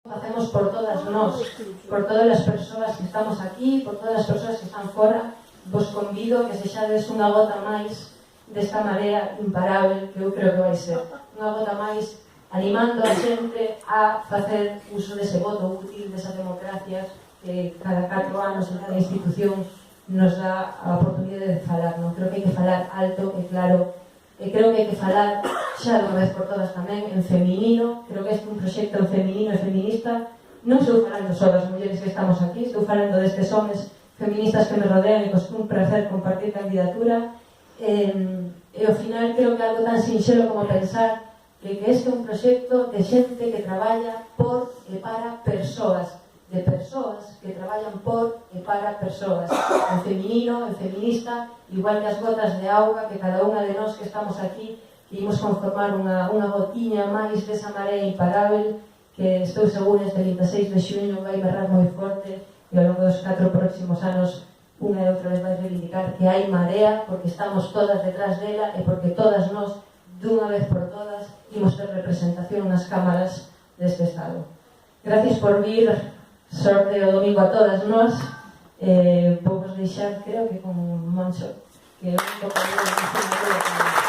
Hacemos por todas nós, por todas as persoas que estamos aquí, por todas as persoas que están fora. Vos convido que sexades unha gota máis desta marea imparable que eu creo que vai ser. Unha gota máis animando a xente a facer uso dese voto útil, desa democracia que cada 4 anos en cada institución nos dá a oportunidade de falar. Non creo que hai que falar alto e claro, e creo que hai que falar xa de unha vez por todas tamén en feminino. Creo que este é un proxecto en feminino e feminista. Non estou falando só das mulleres que estamos aquí, estou falando destes homes feministas que me rodean e cos que un placer compartir candidatura. E ao final creo que algo tan sinxelo como pensar que este é un proxecto de xente que traballa por e para persoas, de persoas que traballan por e para persoas, en feminino, en feminista, igual que as gotas de auga que cada unha de nós que estamos aquí imos conformar unha gotiña máis desa marea imparável que estou segura este 26 de xuño vai berrar moi forte e ao longo dos 4 próximos anos unha e outra vez vai reivindicar que hai marea porque estamos todas detrás dela e porque todas nós, dunha vez por todas, imos ter representación nas cámaras deste Estado. Gracias por vir, sorte o domingo a todas nós. Vou vos deixar, creo que con Moncho, que é un pouco de